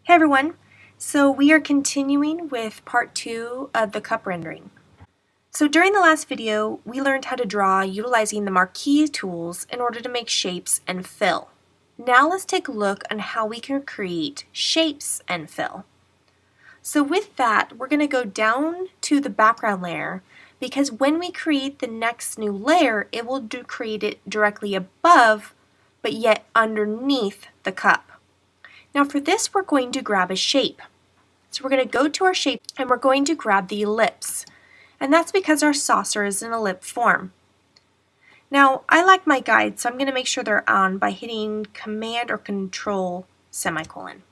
Hey everyone! So we are continuing with part 2 of the cup rendering. So during the last video, we learned how to draw utilizing the marquee tools in order to make shapes and fill. Now let's take a look on how we can create shapes and fill. So with that, we're going to go down to the background layer because when we create the next new layer, it will create it directly above, but yet underneath the cup. Now for this, we're going to grab a shape. So we're going to go to our shape and we're going to grab the ellipse. And that's because our saucer is an ellipse form. Now I like my guides, so I'm going to make sure they're on by hitting Command or Control semicolon.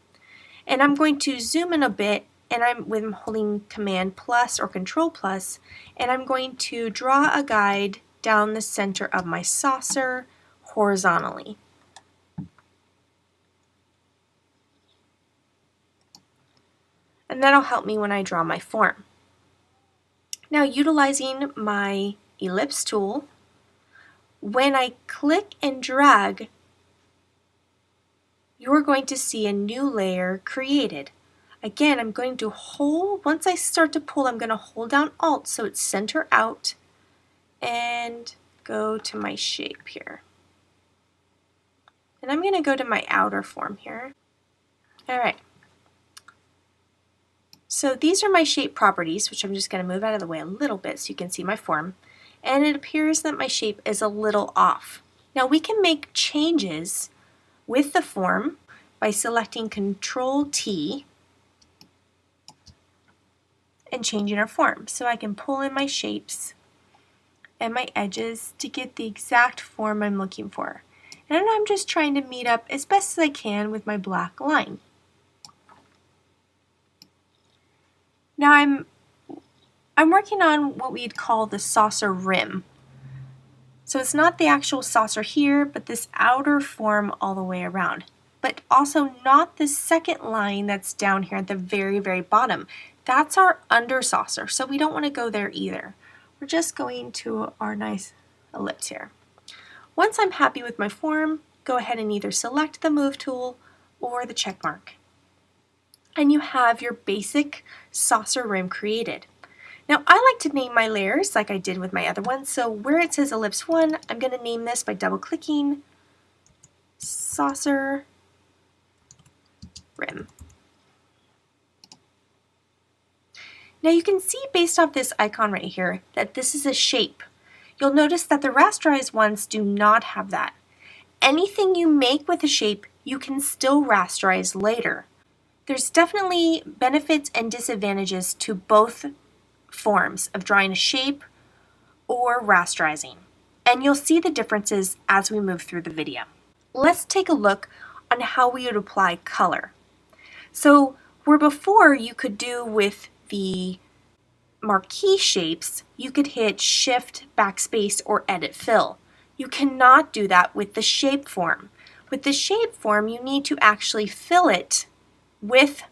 And I'm going to zoom in a bit, and I'm holding Command plus or Control plus, and I'm going to draw a guide down the center of my saucer horizontally. And that'll help me when I draw my form. Now utilizing my ellipse tool, when I click and drag, you're going to see a new layer created. Again, I'm going to hold, once I start to pull, I'm going to hold down Alt so it's center out and go to my shape here. And I'm going to go to my outer form here. Alright. So these are my shape properties, which I'm just going to move out of the way a little bit so you can see my form. And it appears that my shape is a little off. Now we can make changes with the form by selecting Control T and changing our form. So I can pull in my shapes and my edges to get the exact form I'm looking for. And I'm just trying to meet up as best as I can with my black line. Now I'm working on what we'd call the saucer rim. So it's not the actual saucer here, but this outer form all the way around. But also not the second line that's down here at the very, very bottom. That's our under saucer, so we don't want to go there either. We're just going to our nice ellipse here. Once I'm happy with my form, go ahead and either select the Move tool or the check mark. And you have your basic saucer rim created. Now I like to name my layers like I did with my other ones, so where it says ellipse 1, I'm going to name this by double clicking saucer rim. Now you can see based off this icon right here that this is a shape. You'll notice that the rasterized ones do not have that. Anything you make with a shape, you can still rasterize later. There's definitely benefits and disadvantages to both forms of drawing a shape or rasterizing, and you'll see the differences as we move through the video. Let's take a look on how we would apply color. So where before you could do with the marquee shapes, you could hit Shift, Backspace, or Edit Fill. You cannot do that with the shape form. With the shape form, you need to actually fill it with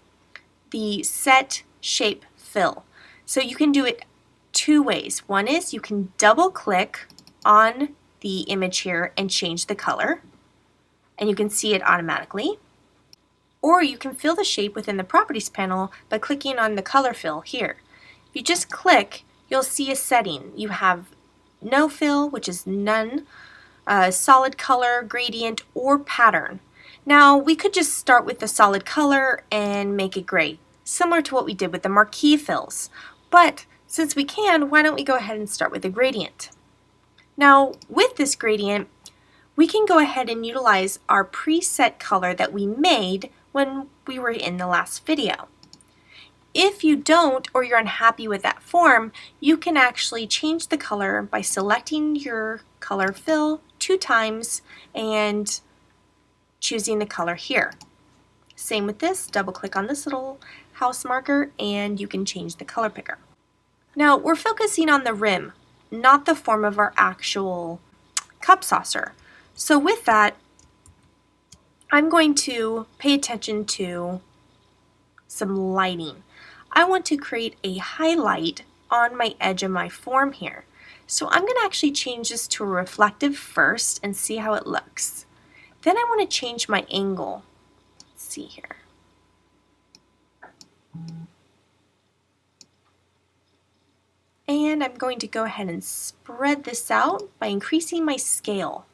the Set Shape Fill. So you can do it two ways. One is you can double click on the image here and change the color, and you can see it automatically. Or you can fill the shape within the Properties panel by clicking on the Color Fill here. If you just click, you'll see a setting. You have no fill, which is none, solid color, gradient, or pattern. Now we could just start with the solid color and make it gray, similar to what we did with the marquee fills. But since we can, why don't we go ahead and start with a gradient? Now with this gradient, we can go ahead and utilize our preset color that we made when we were in the last video. If you don't, or you're unhappy with that form, you can actually change the color by selecting your color fill 2 times and choosing the color here. Same with this, double click on this little house marker and you can change the color picker. Now we're focusing on the rim, not the form of our actual cup saucer. So with that, I'm going to pay attention to some lighting. I want to create a highlight on my edge of my form here. So I'm going to actually change this to a reflective first and see how it looks. Then I want to change my angle. Let's see here. And I'm going to go ahead and spread this out by increasing my scale.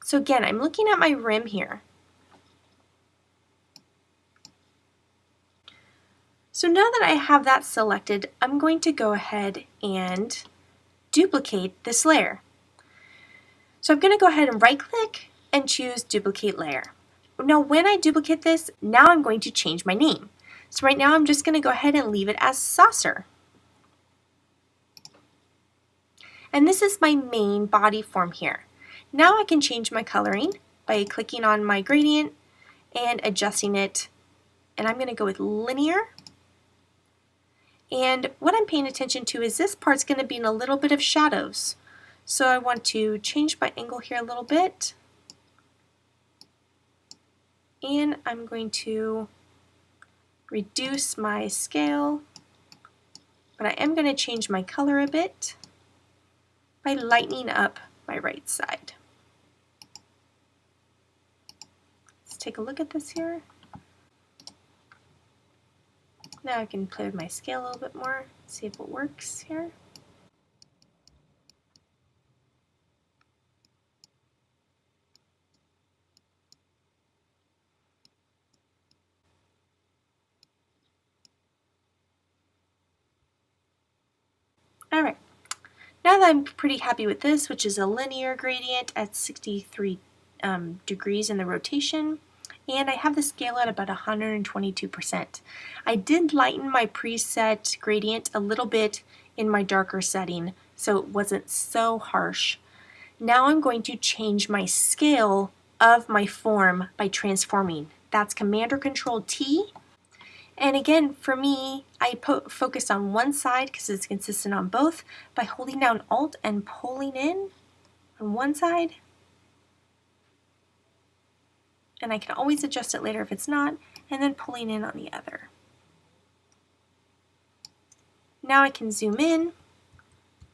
So again, I'm looking at my rim here. So now that I have that selected, I'm going to go ahead and duplicate this layer. So I'm going to go ahead and right click and choose duplicate layer. Now when I duplicate this, now I'm going to change my name. So right now I'm just going to go ahead and leave it as saucer. And this is my main body form here. Now I can change my coloring by clicking on my gradient and adjusting it. And I'm going to go with linear. And what I'm paying attention to is this part's going to be in a little bit of shadows. So I want to change my angle here a little bit. And I'm going to reduce my scale, but I am going to change my color a bit by lightening up my right side. Let's take a look at this here. Now I can play with my scale a little bit more, see if it works here. Alright, now that I'm pretty happy with this, which is a linear gradient at 63 degrees in the rotation, and I have the scale at about 122%. I did lighten my preset gradient a little bit in my darker setting, so it wasn't so harsh. Now I'm going to change my scale of my form by transforming. That's Command or Control T. And again, for me, I focus on one side because it's consistent on both by holding down Alt and pulling in on one side. And I can always adjust it later if it's not, and then pulling in on the other. Now I can zoom in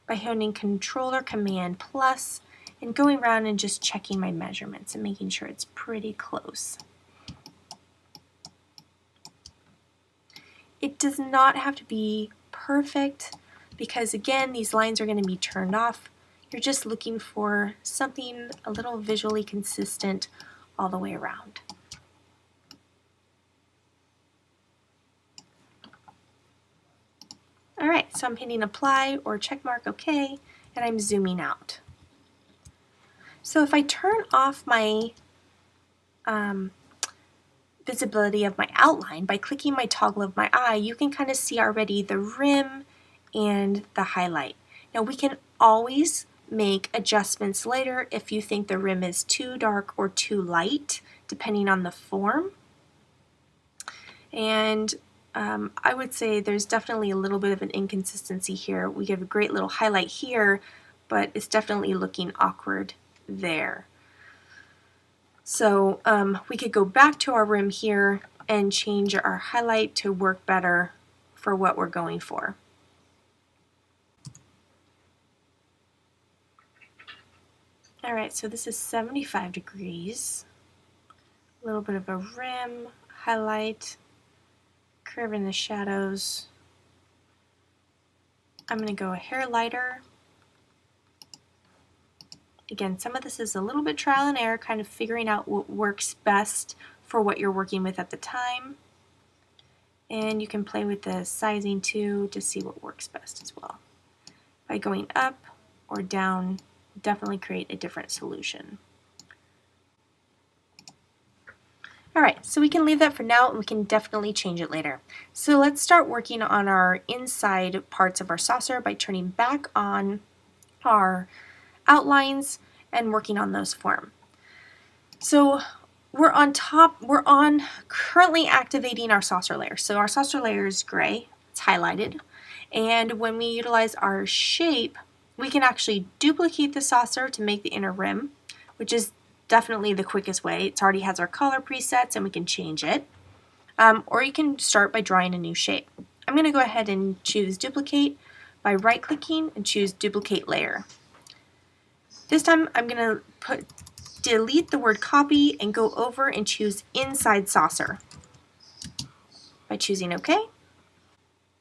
by holding Control or Command plus and going around and just checking my measurements and making sure it's pretty close. It does not have to be perfect because again, these lines are going to be turned off. You're just looking for something a little visually consistent all the way around. Alright, so I'm hitting apply or check mark OK, and I'm zooming out. So if I turn off my visibility of my outline by clicking my toggle of my eye, you can kind of see already the rim and the highlight. Now we can always make adjustments later if you think the rim is too dark or too light, depending on the form. And I would say there's definitely a little bit of an inconsistency here. We give a great little highlight here, but it's definitely looking awkward there. So we could go back to our rim here and change our highlight to work better for what we're going for. Alright, so this is 75 degrees. A little bit of a rim, highlight, curve in the shadows. I'm going to go a hair lighter. Again, some of this is a little bit trial and error, kind of figuring out what works best for what you're working with at the time. And you can play with the sizing too to see what works best as well. By going up or down, definitely create a different solution. Alright, so we can leave that for now and we can definitely change it later. So let's start working on our inside parts of our saucer by turning back on our outlines and working on those form. So we're currently activating our saucer layer. So our saucer layer is gray, it's highlighted, and when we utilize our shape, we can actually duplicate the saucer to make the inner rim, which is definitely the quickest way. It already has our color presets and we can change it. Or you can start by drawing a new shape. I'm going to go ahead and choose duplicate by right clicking and choose duplicate layer. This time I'm going to delete the word copy and go over and choose inside saucer. by choosing OK.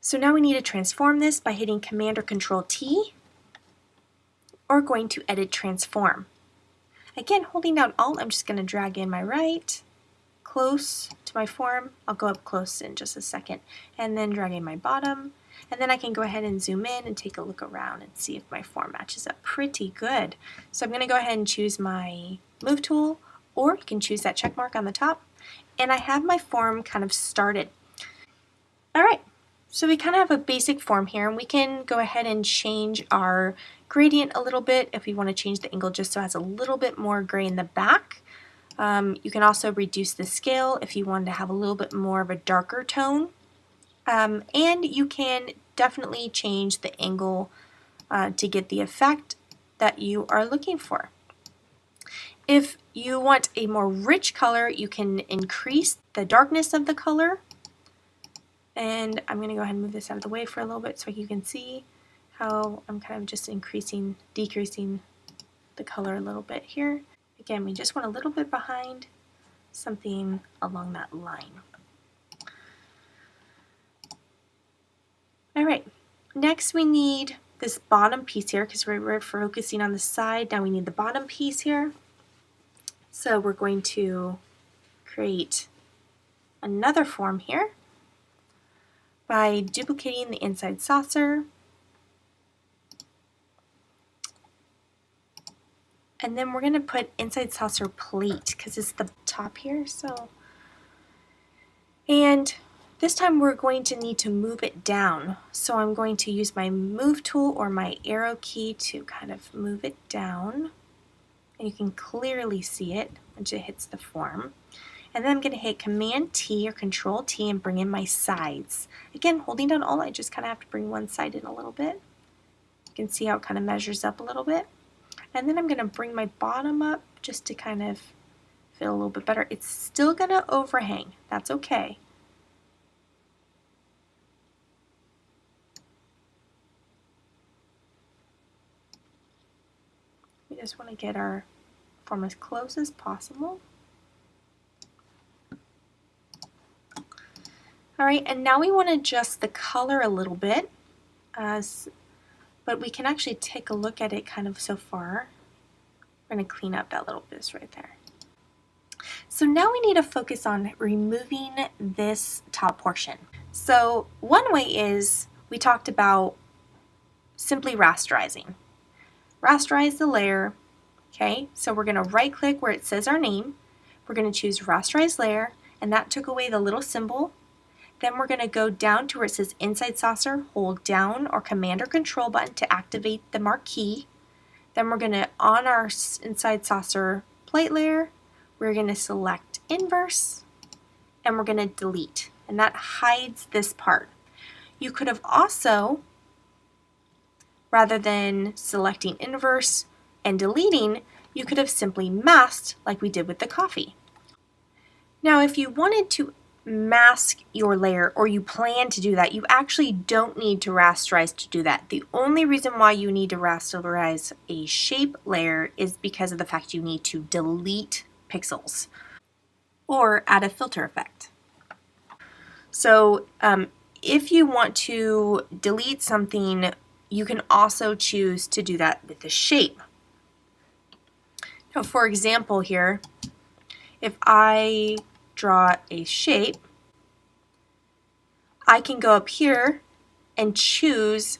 So now we need to transform this by hitting Command or Control T, or going to Edit Transform. Again, holding down Alt, I'm just going to drag in my right close to my form. I'll go up close in just a second, and then drag in my bottom, and then I can go ahead and zoom in and take a look around and see if my form matches up pretty good. So I'm going to go ahead and choose my Move tool, or you can choose that check mark on the top, and I have my form kind of started. Alright, so we kind of have a basic form here, and we can go ahead and change our gradient a little bit if we want to change the angle just so it has a little bit more gray in the back. You can also reduce the scale if you wanted to have a little bit more of a darker tone. And you can definitely change the angle to get the effect that you are looking for. If you want a more rich color, you can increase the darkness of the color. And I'm going to go ahead and move this out of the way for a little bit so you can see how I'm kind of just decreasing the color a little bit here. Again, we just want a little bit behind, something along that line. Alright, next we need this bottom piece here because we're focusing on the side. Now we need the bottom piece here. So we're going to create another form here by duplicating the inside saucer. And then we're going to put inside saucer plate because it's the top here. And this time we're going to need to move it down. So I'm going to use my Move tool or my arrow key to kind of move it down. And you can clearly see it once it hits the form. And then I'm going to hit Command T or Control T and bring in my sides. Again, holding down Alt, I just kind of have to bring one side in a little bit. You can see how it kind of measures up a little bit. And then I'm going to bring my bottom up just to kind of feel a little bit better. It's still going to overhang. That's okay. We just want to get our form as close as possible. Alright, and now we want to adjust the color a little bit, but we can actually take a look at it kind of so far. We're going to clean up that little bit right there. So now we need to focus on removing this top portion. So one way is we talked about simply rasterizing. Rasterize the layer. Okay, so we're going to right click where it says our name. We're going to choose Rasterize Layer, and that took away the little symbol. Then we're going to go down to where it says Inside Saucer, hold down or Command or Control button to activate the marquee. Then we're going to, on our Inside Saucer plate layer, we're going to select Inverse, and we're going to delete. And that hides this part. You could have also, rather than selecting Inverse and deleting, you could have simply masked like we did with the coffee. Now if you wanted to mask your layer, or you plan to do that, you actually don't need to rasterize to do that. The only reason why you need to rasterize a shape layer is because of the fact you need to delete pixels or add a filter effect. So if you want to delete something, you can also choose to do that with the shape. Now for example here, if I draw a shape, I can go up here and choose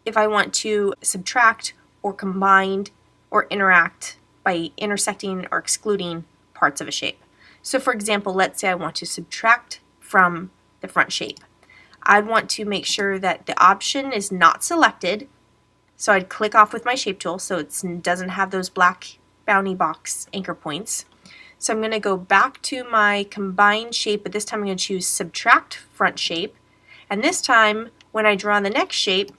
if I want to subtract or combine or interact by intersecting or excluding parts of a shape. So for example, let's say I want to subtract from the front shape. I'd want to make sure that the option is not selected, so I'd click off with my shape tool so it doesn't have those black bounding box anchor points. So I'm going to go back to my combined shape, but this time I'm going to choose Subtract Front Shape. And this time, when I draw the next shape,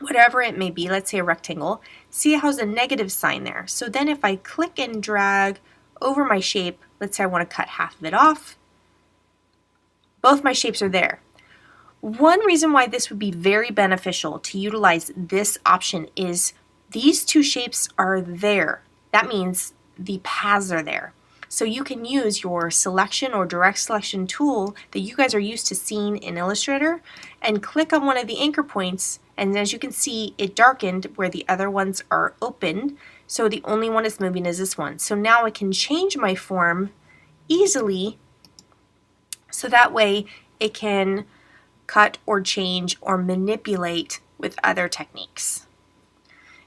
whatever it may be, let's say a rectangle, see how there's a negative sign there. So then if I click and drag over my shape, let's say I want to cut half of it off, both my shapes are there. One reason why this would be very beneficial to utilize this option is these two shapes are there. That means the paths are there. So you can use your selection or direct selection tool that you guys are used to seeing in Illustrator and click on one of the anchor points, and as you can see, it darkened where the other ones are open, so the only one that's moving is this one. So now I can change my form easily so that way it can cut or change or manipulate with other techniques.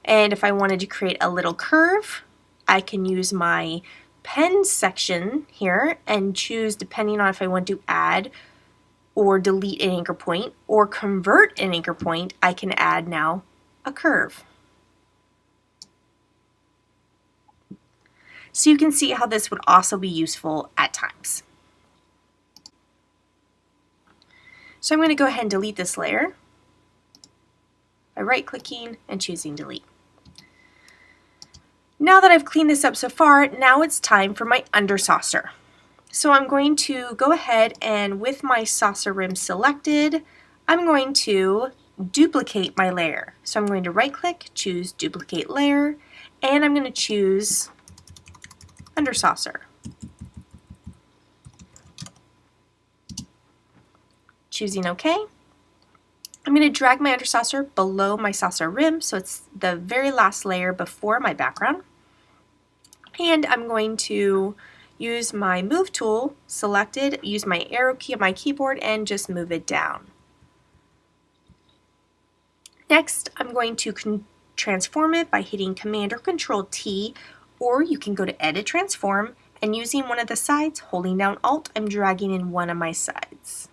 And if I wanted to create a little curve, I can use my pen section here and choose, depending on if I want to add or delete an anchor point or convert an anchor point, I can add now a curve. So you can see how this would also be useful at times. So I'm going to go ahead and delete this layer by right-clicking and choosing delete. Now that I've cleaned this up so far, now it's time for my under saucer. So I'm going to go ahead and with my saucer rim selected, I'm going to duplicate my layer. So I'm going to right-click, choose duplicate layer, and I'm going to choose under saucer. Choosing OK. I'm going to drag my under saucer below my saucer rim, so it's the very last layer before my background. And I'm going to use my move tool selected, use my arrow key on my keyboard, and just move it down. Next, I'm going to transform it by hitting Command or Control T, or you can go to Edit Transform, and using one of the sides, holding down Alt, I'm dragging in one of my sides.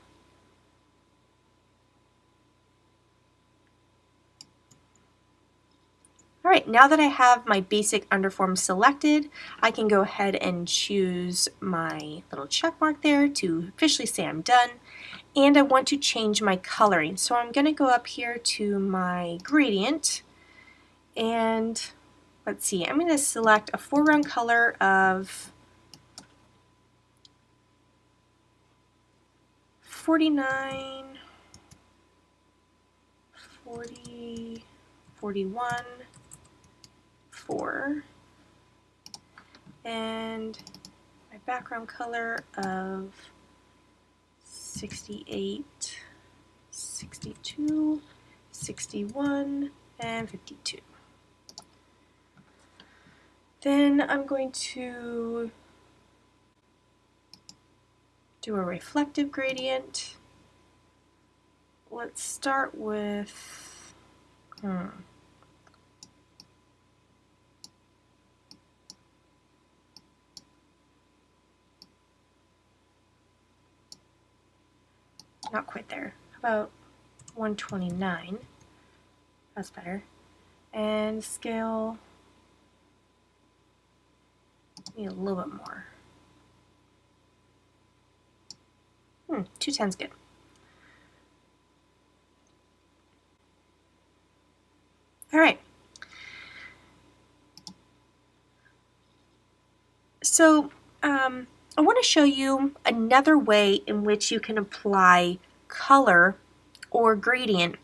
Alright, now that I have my basic underform selected, I can go ahead and choose my little check mark there to officially say I'm done. And I want to change my coloring. So I'm going to go up here to my gradient, and let's see, I'm going to select a foreground color of 49, 40, 41, 4, and my background color of 68, 62, 61, and 52. Then I'm going to do a reflective gradient. Let's start with, not quite there. How about 129? That's better. And scale, need a little bit more. 210's good. All right. So I want to show you another way in which you can apply color or gradient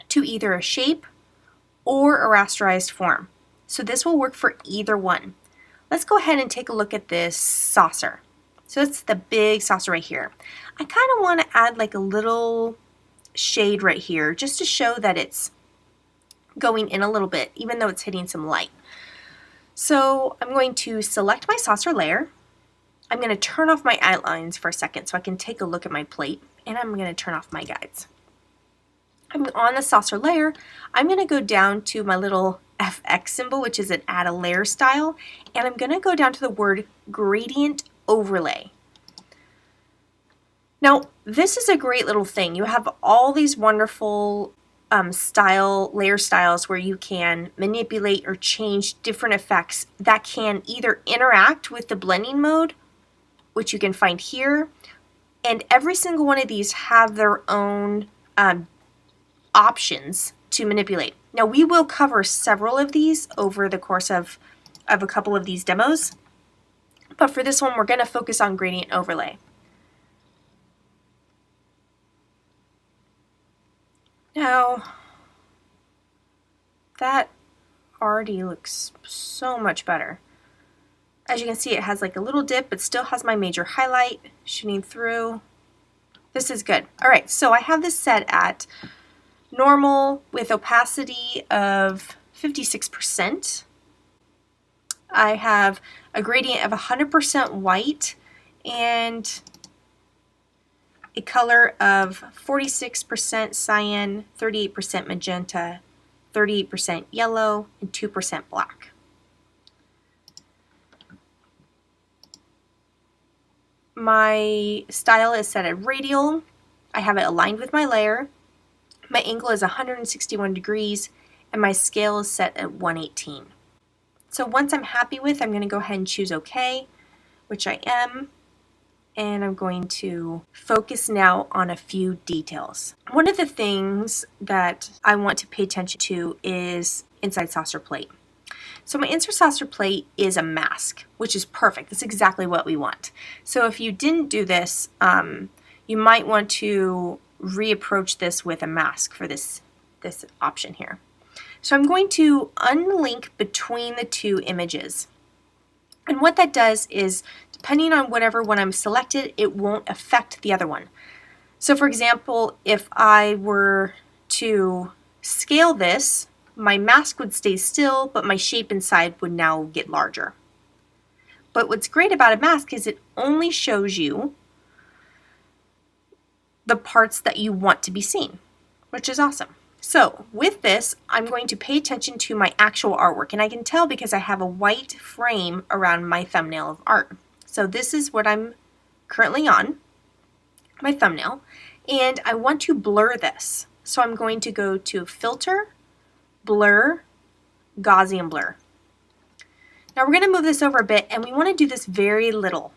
to either a shape or a rasterized form. So this will work for either one. Let's go ahead and take a look at this saucer. So it's the big saucer right here. I kind of want to add like a little shade right here just to show that it's going in a little bit, even though it's hitting some light. So I'm going to select my saucer layer. I'm going to turn off my outlines for a second so I can take a look at my plate, and I'm going to turn off my guides. I'm on the saucer layer. I'm going to go down to my little FX symbol, which is an add a layer style, and I'm going to go down to the word gradient overlay. Now, this is a great little thing. You have all these wonderful layer styles where you can manipulate or change different effects that can either interact with the blending mode, which you can find here, and every single one of these have their own options to manipulate. Now, we will cover several of these over the course of a couple of these demos, but for this one, we're going to focus on gradient overlay. Now, that already looks so much better. As you can see, it has like a little dip, but still has my major highlight shooting through. This is good. All right, so I have this set at normal with opacity of 56%. I have a gradient of 100% white and a color of 46% cyan, 38% magenta, 38% yellow, and 2% black. My style is set at radial. I have it aligned with my layer. My angle is 161 degrees and my scale is set at 118. So once I'm happy with, I'm going to go ahead and choose OK, which I am. And I'm going to focus now on a few details. One of the things that I want to pay attention to is inside saucer plate. So my inside saucer plate is a mask, which is perfect. That's exactly what we want. So if you didn't do this, you might want to reapproach this with a mask for this option here. So I'm going to unlink between the two images. And what that does is, depending on whatever one I'm selected, it won't affect the other one. So for example, if I were to scale this, my mask would stay still, but my shape inside would now get larger. But what's great about a mask is it only shows you the parts that you want to be seen, which is awesome. So with this, I'm going to pay attention to my actual artwork, and I can tell because I have a white frame around my thumbnail of art. So this is what I'm currently on, my thumbnail, and I want to blur this. So I'm going to go to Filter, Blur, Gaussian Blur. Now we're going to move this over a bit, and we want to do this very little.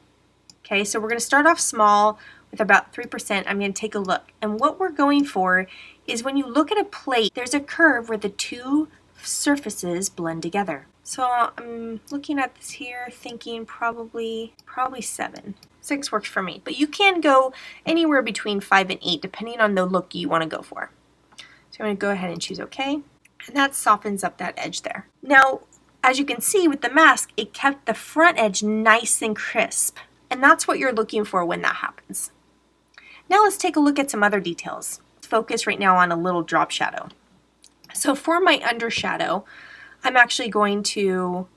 Okay, so we're going to start off small with about 3%. I'm going to take a look, and what we're going for is when you look at a plate, there's a curve where the two surfaces blend together. So I'm looking at this here thinking probably 7. 6 works for me, but you can go anywhere between 5 and 8 depending on the look you want to go for. So I'm going to go ahead and choose OK, and that softens up that edge there. Now, as you can see with the mask, it kept the front edge nice and crisp, and that's what you're looking for when that happens. Now let's take a look at some other details. Focus right now on a little drop shadow. So for my undershadow, I'm actually going to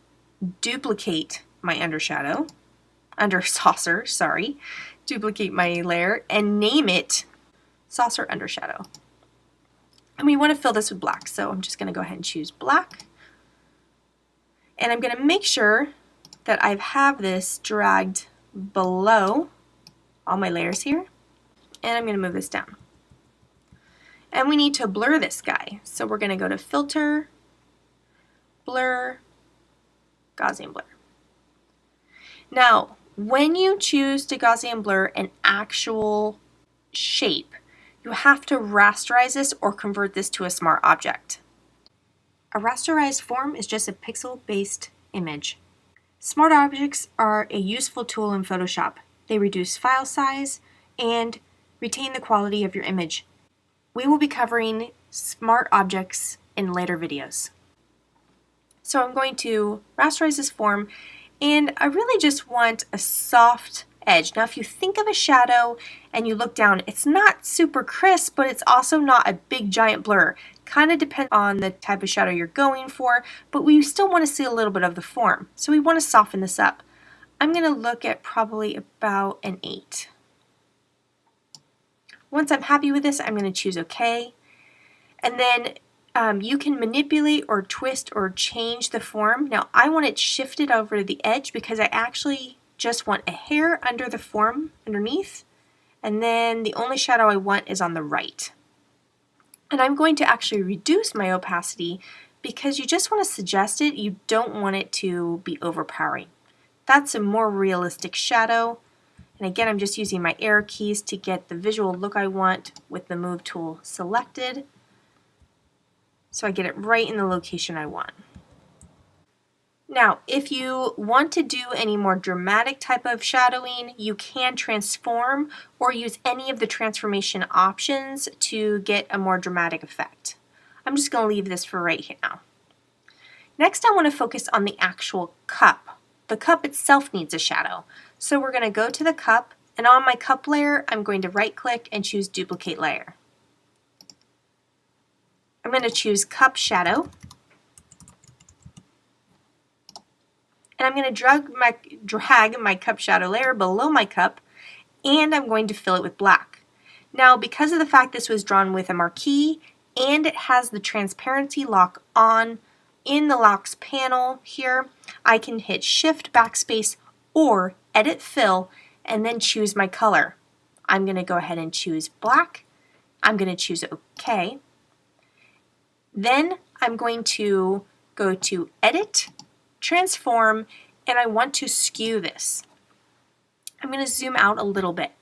duplicate my under saucer, duplicate my layer and name it saucer undershadow. And we want to fill this with black, so I'm just going to go ahead and choose black. And I'm going to make sure that I have this dragged below all my layers here, and I'm going to move this down. And we need to blur this guy. So we're going to go to Filter, Blur, Gaussian Blur. Now, when you choose to Gaussian blur an actual shape, you have to rasterize this or convert this to a smart object. A rasterized form is just a pixel-based image. Smart objects are a useful tool in Photoshop. They reduce file size and retain the quality of your image. We will be covering smart objects in later videos. So I'm going to rasterize this form, and I really just want a soft edge. Now if you think of a shadow and you look down, it's not super crisp, but it's also not a big giant blur. Kind of depends on the type of shadow you're going for, but we still want to see a little bit of the form. So we want to soften this up. I'm going to look at probably about an 8. Once I'm happy with this, I'm going to choose OK. And then you can manipulate or twist or change the form. Now I want it shifted over to the edge because I actually just want a hair under the form underneath. And then the only shadow I want is on the right. And I'm going to actually reduce my opacity because you just want to suggest it. You don't want it to be overpowering. That's a more realistic shadow. And again, I'm just using my arrow keys to get the visual look I want with the move tool selected, so I get it right in the location I want. Now, if you want to do any more dramatic type of shadowing, you can transform or use any of the transformation options to get a more dramatic effect. I'm just going to leave this for right here now. Next, I want to focus on the actual cup. the cup itself needs a shadow. So we're going to go to the cup, and on my cup layer, I'm going to right click and choose duplicate layer. I'm going to choose cup shadow, and I'm going to drag my cup shadow layer below my cup, and I'm going to fill it with black. Now, because of the fact this was drawn with a marquee and it has the transparency lock on in the locks panel here, I can hit Shift Backspace or Edit Fill and then choose my color. I'm going to go ahead and choose black. I'm going to choose OK. Then I'm going to go to Edit, Transform, and I want to skew this. I'm going to zoom out a little bit.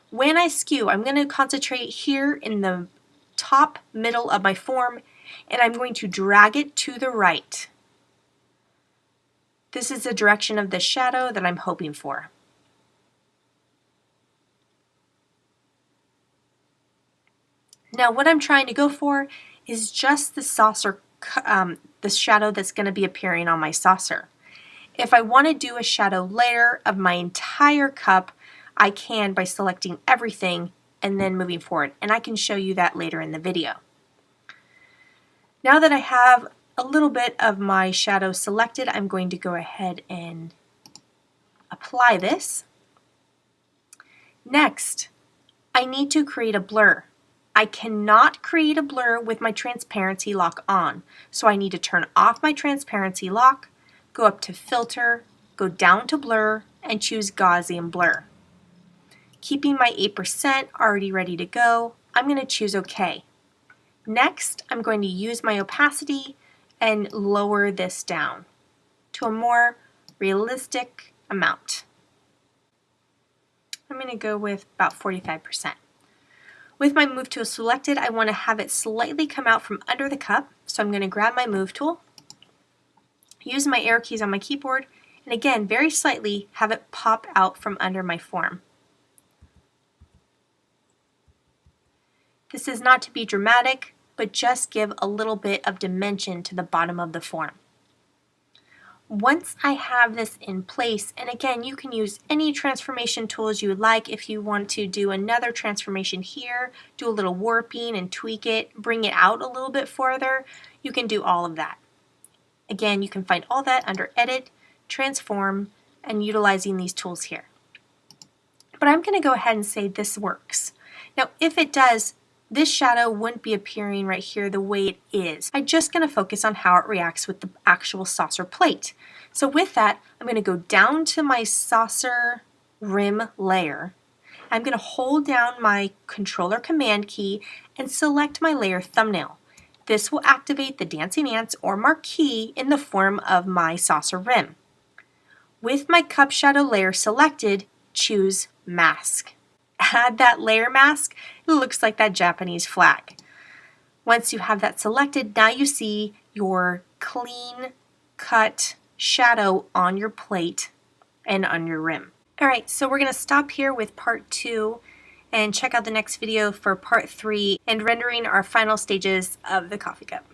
When I skew, I'm going to concentrate here in the top middle of my form, and I'm going to drag it to the right. This is the direction of the shadow that I'm hoping for. Now what I'm trying to go for is just the saucer, the shadow that's going to be appearing on my saucer. If I want to do a shadow layer of my entire cup, I can by selecting everything and then moving forward, and I can show you that later in the video. Now that I have a little bit of my shadow selected, I'm going to go ahead and apply this. Next, I need to create a blur. I cannot create a blur with my transparency lock on, so I need to turn off my transparency lock, go up to Filter, go down to Blur, and choose Gaussian Blur. Keeping my 8% already ready to go, I'm going to choose OK. Next, I'm going to use my opacity and lower this down to a more realistic amount. I'm going to go with about 45%. With my Move tool selected, I want to have it slightly come out from under the cup, so I'm going to grab my Move tool, use my arrow keys on my keyboard, and again, very slightly have it pop out from under my form. This is not to be dramatic, but just give a little bit of dimension to the bottom of the form. Once I have this in place, and again, you can use any transformation tools you would like. If you want to do another transformation here, do a little warping and tweak it, bring it out a little bit further, you can do all of that. Again, you can find all that under Edit, Transform, and utilizing these tools here. But I'm going to go ahead and say this works. Now, if it does, this shadow wouldn't be appearing right here the way it is. I'm just going to focus on how it reacts with the actual saucer plate. So with that, I'm going to go down to my saucer rim layer. I'm going to hold down my controller command key and select my layer thumbnail. This will activate the dancing ants or marquee in the form of my saucer rim. With my cup shadow layer selected, choose Mask. Add that layer mask, it looks like that Japanese flag. Once you have that selected, now you see your clean cut shadow on your plate and on your rim. Alright, so we're going to stop here with part 2 and check out the next video for part 3 and rendering our final stages of the coffee cup.